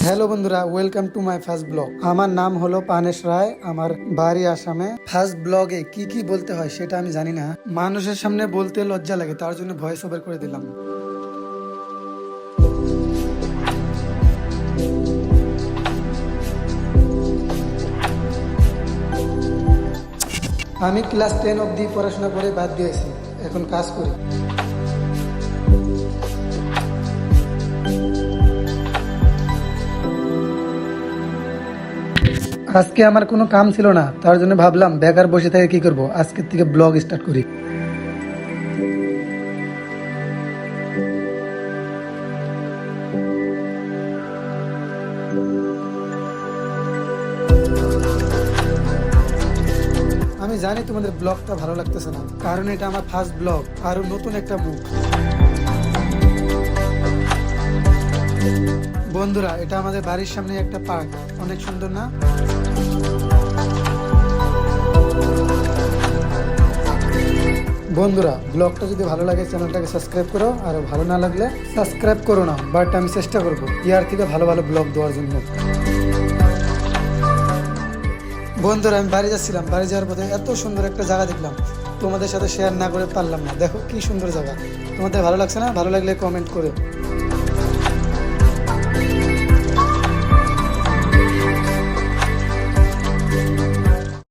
Hello বন্ধুরা, welcome to my first blog. আমার নাম হলো পানেশ রায়, আমার বাড়ি আসামে। ফার্স্ট ব্লগে কি কি বলতে হয় সেটা আমি জানি না, মানুষের সামনে বলতে লজ্জা লাগে, তার জন্য ভয়েস ওভার করে দিলাম। আমি ক্লাস 10 অবধি পড়াশোনা করে বাদ দিয়েছি, এখন কাজ করি। আজকে আমার কোনো কাম ছিল না, তার জন্য ভাবলাম বেকার বসে থেকে কি করব, আজকের থেকে ব্লগ স্টার্ট করি। আমি জানি তোমাদের ব্লগটা ভালো লাগতেছে না, কারণ এটা আমার ফার্স্ট ব্লগ, আরো নতুন একটা মুখ। বন্ধুরা, এটা আমাদের বাড়ির সামনে একটা পার্ক, অনেক সুন্দর না? বন্ধুরা, ব্লগটা যদি ভালো লাগে চ্যানেলটাকে সাবস্ক্রাইব করো, আর ভালো না লাগলে সাবস্ক্রাইব করো না, বাট আমি চেষ্টা করবো ইয়ার থেকে ভালো ভালো ব্লগ দেওয়ার জন্য। বন্ধুরা, আমি বাড়ি যাচ্ছিলাম, বাড়ি যাওয়ার পথে এত সুন্দর একটা জায়গা দেখলাম, তোমাদের সাথে শেয়ার না করে পারলাম না। দেখো কি সুন্দর জায়গা, তোমাদের ভালো লাগছে না? ভালো লাগলে কমেন্ট করে।